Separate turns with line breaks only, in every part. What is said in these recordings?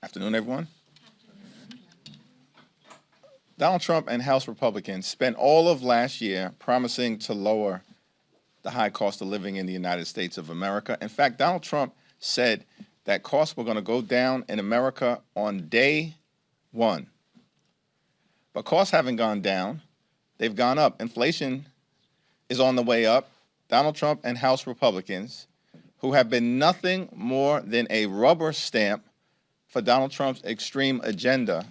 Afternoon, everyone. Donald Trump and House Republicans spent all of last year promising to lower the high cost of living in the United States of America. In fact, Donald Trump said that costs were going to go down in America on day one. But costs haven't gone down. They've gone up. Inflation is on the way up. Donald Trump and House Republicans, who have been nothing more than a rubber stamp for Donald Trump's extreme agenda,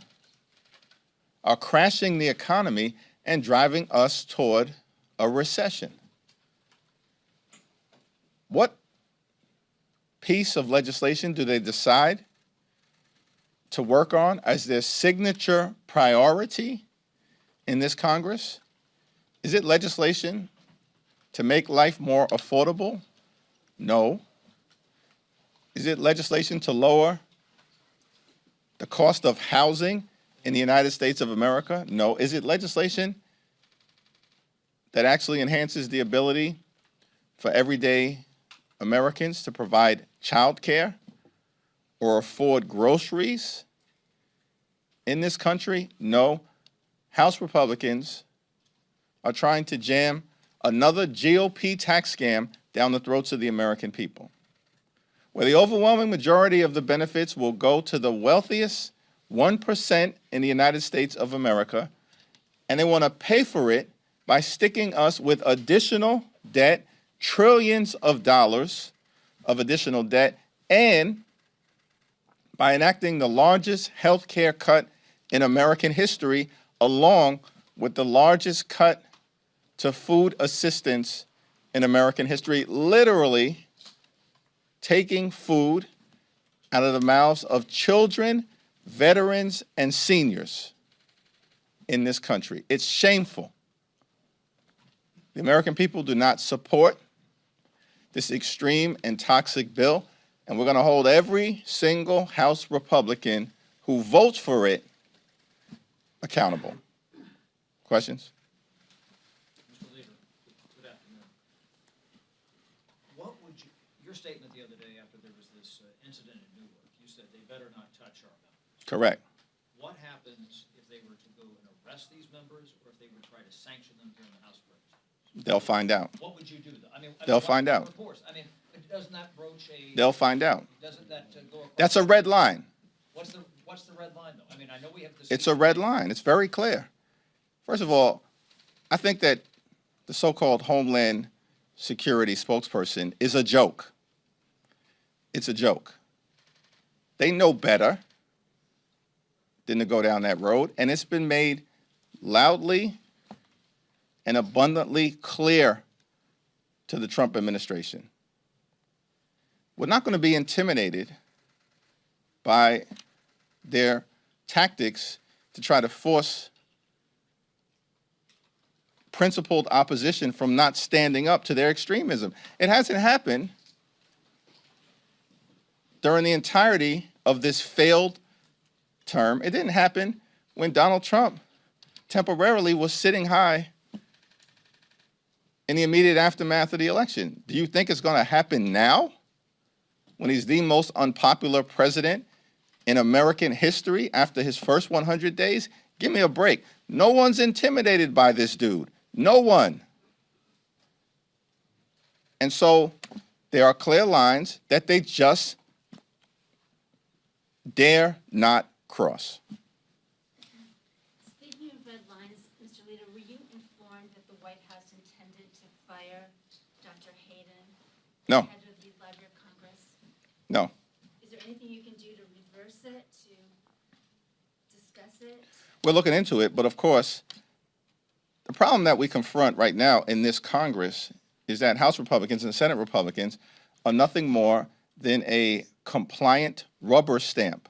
are crashing the economy and driving us toward a recession. What piece of legislation do they decide to work on as their signature priority in this Congress? Is it legislation to make life more affordable? No. Is it legislation to lower the cost of housing in the United States of America? No. Is it legislation that actually enhances the ability for everyday Americans to provide child care or afford groceries in this country? No. House Republicans are trying to jam another GOP tax scam down the throats of the American people, where the overwhelming majority of the benefits will go to the wealthiest 1% in the United States of America, and they want to pay for it by sticking us with additional debt, trillions of dollars of additional debt, and by enacting the largest health care cut in American history, along with the largest cut to food assistance in American history, literally taking food out of the mouths of children, veterans, and seniors in this country. It's shameful. The American people do not support this extreme and toxic bill, and we're going to hold every single House Republican who votes for it accountable. Questions?
Mr. Leader, good afternoon. What would you, your statement the other day after there was this incident in Newark, you said they better not touch our members.
Correct.
What happens if they were to go and arrest these members, or if they would try to sanction them here in the House of Representatives?
They'll find out.
What would you do, though?
They'll find out.
Of course. I mean, doesn't that broach a...
They'll find out.
Doesn't that go across...
That's a red line.
What's the red line, though? I mean, I know we have this...
It's a red line. It's very clear. First of all, I think that the so-called Homeland Security spokesperson is a joke. It's a joke. They know better than to go down that road, and it's been made loudly and abundantly clear to the Trump administration. We're not going to be intimidated by their tactics to try to force principled opposition from not standing up to their extremism. It hasn't happened during the entirety of this failed term. It didn't happen when Donald Trump temporarily was sitting high in the immediate aftermath of the election. Do you think it's going to happen now, when he's the most unpopular president in American history after his first 100 days? Give me a break. No one's intimidated by this dude. No one. And so there are clear lines that they just dare not cross.
Speaking of red lines, Mr. Leader, were you informed that the White House intended to fire Dr. Hayden,
No.
head of the Library of Congress?
No.
Is there anything you can do to reverse it, to discuss it?
We're looking into it, but of course, the problem that we confront right now in this Congress is that House Republicans and Senate Republicans are nothing more than a compliant rubber stamp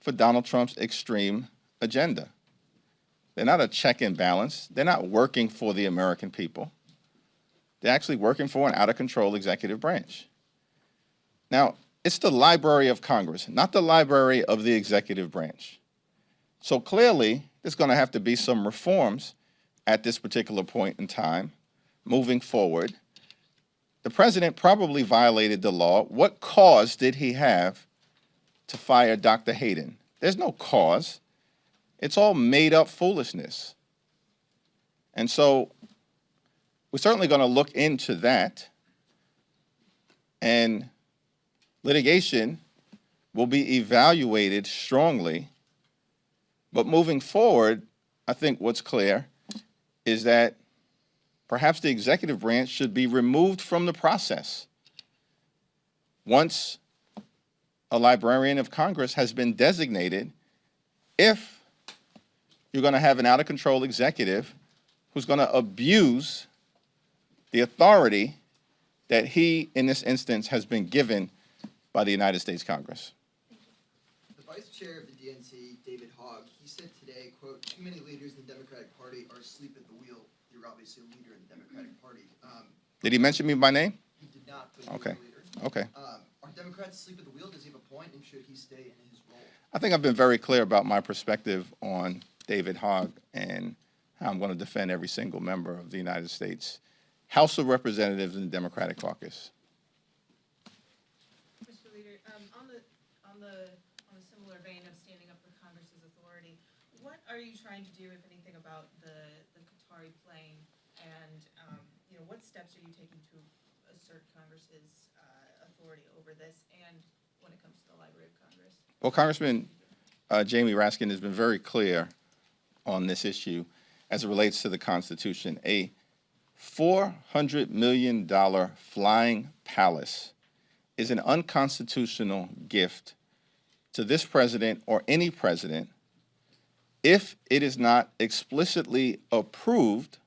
for Donald Trump's extreme agenda. They're not a check and balance. They're not working for the American people. They're actually working for an out-of-control executive branch. Now, it's the Library of Congress, not the Library of the executive branch. So clearly, there's going to have to be some reforms at this particular point in time, moving forward. The president probably violated the law. What cause did he have to fire Dr. Hayden. There's no cause. It's all made up foolishness. And so we're certainly going to look into that, and litigation will be evaluated strongly. But moving forward, I think what's clear is that perhaps the executive branch should be removed from the process once a Librarian of Congress has been designated, if you're going to have an out-of-control executive who's going to abuse the authority that he, in this instance, has been given by the United States Congress.
The Vice Chair of the DNC, David Hogg, he said today, quote, "Too many leaders in the Democratic Party are asleep at the wheel." You're obviously a leader in the Democratic Party.
Did he mention me by name?
He did not, but
Okay.
you're a leader.
Okay.
Are Democrats asleep at the wheel? Does he have a point, and should he stay in his role?
I think I've been very clear about my perspective on David Hogg and how I'm going to defend every single member of the United States House of Representatives in the Democratic Caucus.
Mr. Leader, on a similar vein of standing up for Congress's authority, what are you trying to do, if anything, about the Qatari plane, and what steps are you taking to assert Congress's authority over this, and when it comes to the Library of Congress?
Well, Congressman Jamie Raskin has been very clear on this issue as it relates to the Constitution. A $400 million flying palace is an unconstitutional gift to this president or any president if it is not explicitly approved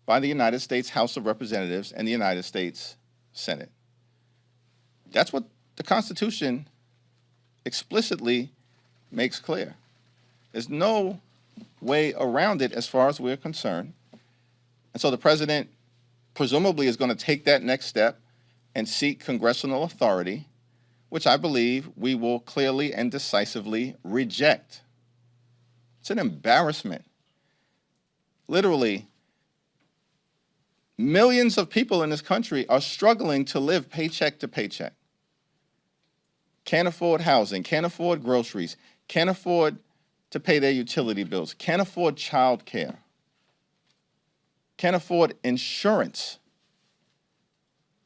by the United States House of Representatives and the United States Senate. That's what the Constitution explicitly makes clear. There's no way around it as far as we're concerned. And so the president presumably is going to take that next step and seek congressional authority, which I believe we will clearly and decisively reject. It's an embarrassment. Literally, millions of people in this country are struggling to live paycheck to paycheck. Can't afford housing, can't afford groceries, can't afford to pay their utility bills, can't afford child care, can't afford insurance.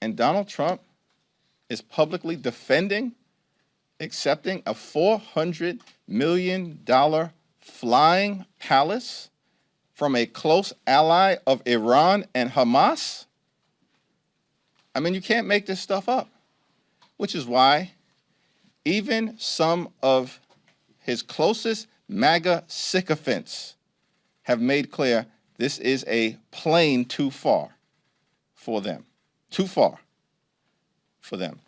And Donald Trump is publicly defending accepting a $400 million flying palace from a close ally of Iran and Hamas? I mean, you can't make this stuff up, which is why even some of his closest MAGA sycophants have made clear this is a plane too far for them. Too far for them.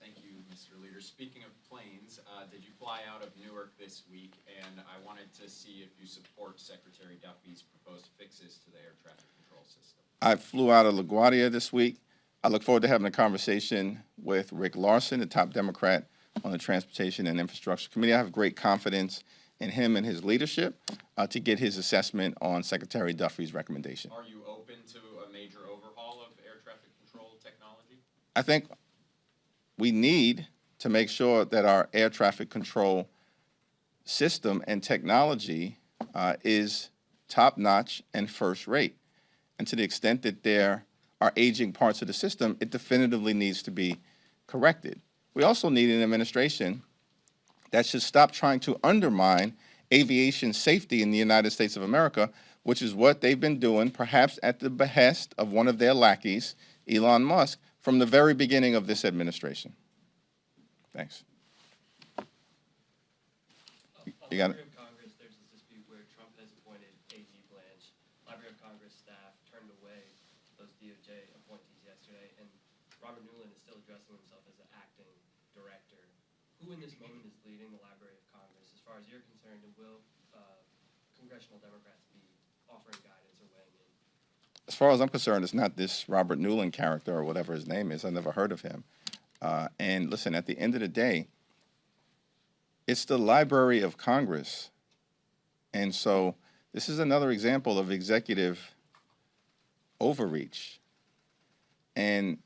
Thank you, Mr. Leader. Speaking of planes, did you fly out of Newark this week? And I wanted to see if you support Secretary Duffy's proposed fixes to the air traffic control system.
I flew out of LaGuardia this week. I look forward to having a conversation with Rick Larson, the top Democrat on the Transportation and Infrastructure Committee. I have great confidence in him and his leadership to get his assessment on Secretary Duffy's recommendation.
Are you open to a major overhaul of air traffic control technology?
I think we need to make sure that our air traffic control system and technology is top-notch and first-rate. And to the extent that there are aging parts of the system, it definitively needs to be corrected. We also need an administration that should stop trying to undermine aviation safety in the United States of America, which is what they've been doing, perhaps at the behest of one of their lackeys, Elon Musk, from the very beginning of this administration. Thanks. You got it?
Library of Congress, there's this dispute where Trump has appointed AG Blanche. Library of Congress staff turned away those DOJ appointees yesterday, and Robert Newland is still addressing himself as the acting director. Who in this moment is leading the Library of Congress? As far as you're concerned, will congressional Democrats be offering guidance or weighing in?
As far as I'm concerned, it's not this Robert Newland character or whatever his name is. I've never heard of him. And listen, at the end of the day, it's the Library of Congress. And so this is another example of executive overreach. And,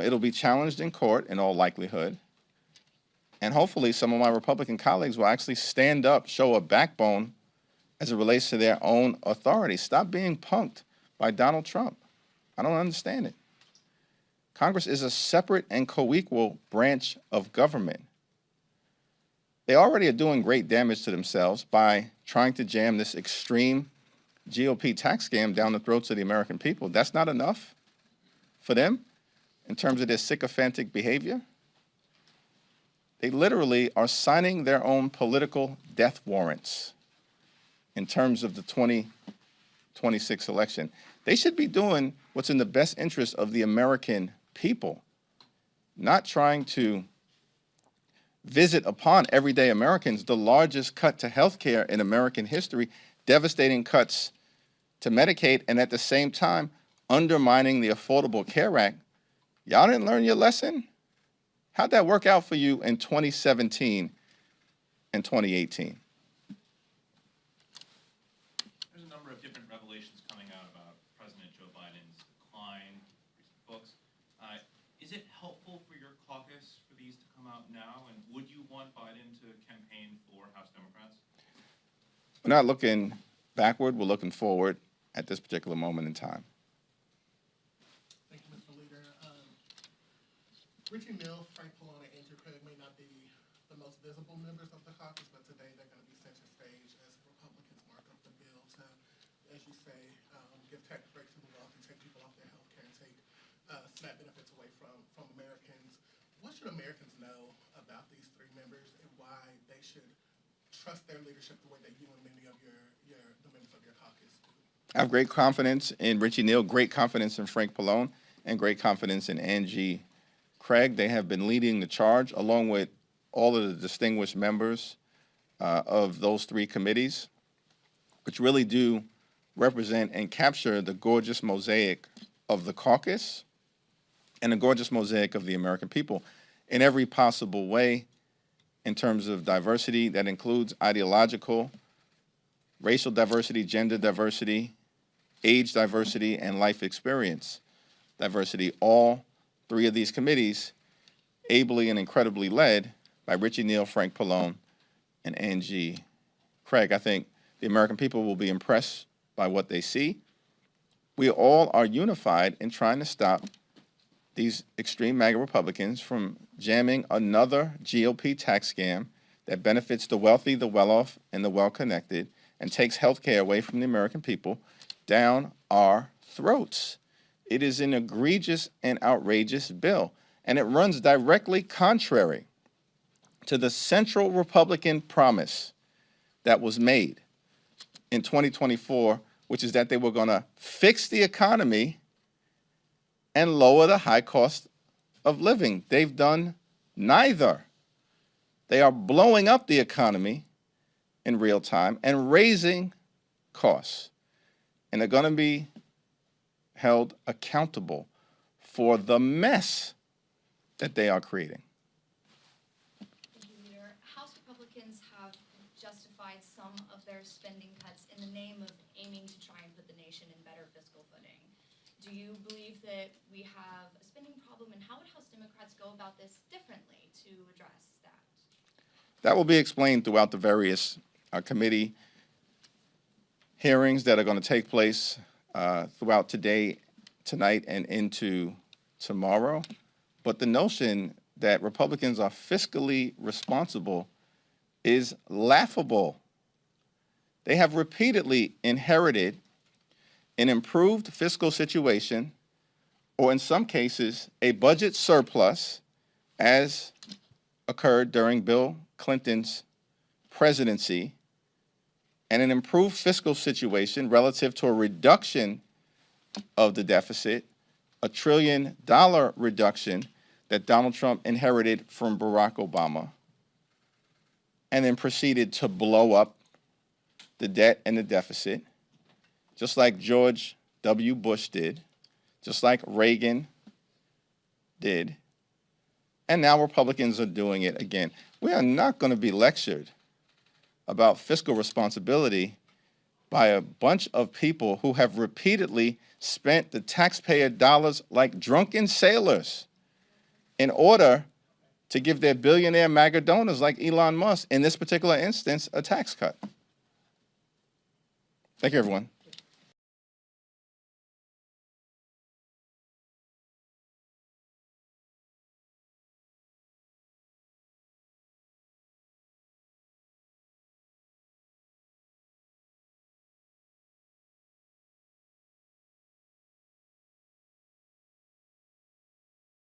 it'll be challenged in court in all likelihood. And hopefully some of my Republican colleagues will actually stand up, show a backbone as it relates to their own authority. Stop being punked by Donald Trump. I don't understand it. Congress is a separate and co-equal branch of government. They already are doing great damage to themselves by trying to jam this extreme GOP tax scam down the throats of the American people. That's not enough for them in terms of their sycophantic behavior. They literally are signing their own political death warrants in terms of the 2026 election. They should be doing what's in the best interest of the American people, not trying to visit upon everyday Americans the largest cut to health care in American history, devastating cuts to Medicaid, and at the same time undermining the Affordable Care Act. Y'all didn't learn your lesson? How'd that work out for you in 2017 and 2018?
There's a number of different revelations coming out about President Joe Biden's decline, recent books. Is it helpful for your caucus for these to come out now? And would you want Biden to campaign for House Democrats?
We're not looking backward, we're looking forward at this particular moment in time.
Thank you, Mr. Leader. Richie Neal, Frank Pallone, and Andrew Craig may not be the most visible members of the caucus, but today they're going to be center stage as Republicans mark up the bill to, as you say, give tax breaks to the wealthy, take people off their health care, and take SNAP benefits away from Americans. What should Americans know about these three members and why they should trust their leadership the way that you and many of the members of your caucus do?
I have great confidence in Richie Neal, great confidence in Frank Pallone, and great confidence in Angie Craig. They have been leading the charge along with all of the distinguished members of those three committees, which really do represent and capture the gorgeous mosaic of the caucus and the gorgeous mosaic of the American people in every possible way in terms of diversity. That includes ideological, racial diversity, gender diversity, age diversity, and life experience diversity. All three of these committees ably and incredibly led by Richie Neal, Frank Pallone, and Angie Craig. I think the American people will be impressed by what they see. We all are unified in trying to stop these extreme MAGA Republicans from jamming another GOP tax scam that benefits the wealthy, the well-off, and the well-connected, and takes health care away from the American people down our throats. It is an egregious and outrageous bill, and it runs directly contrary to the central Republican promise that was made in 2024, which is that they were going to fix the economy and lower the high cost of living. They've done neither. They are blowing up the economy in real time and raising costs. And they're going to be held accountable for the mess that they are creating.
Thank you, Leader. House Republicans have justified some of their spending cuts in the name of aiming to try and put the nation in better fiscal footing. Do you believe that we have a spending problem, and how would House Democrats go about this differently to address that?
That will be explained throughout the various committee hearings that are going to take place throughout today, tonight, and into tomorrow. But the notion that Republicans are fiscally responsible is laughable. They have repeatedly inherited an improved fiscal situation, or in some cases, a budget surplus, as occurred during Bill Clinton's presidency, and an improved fiscal situation relative to a reduction of the deficit, a $1 trillion reduction that Donald Trump inherited from Barack Obama, and then proceeded to blow up the debt and the deficit, just like George W. Bush did, just like Reagan did, and now Republicans are doing it again. We are not going to be lectured about fiscal responsibility by a bunch of people who have repeatedly spent the taxpayer dollars like drunken sailors in order to give their billionaire MAGA donors like Elon Musk, in this particular instance, a tax cut. Thank you, everyone.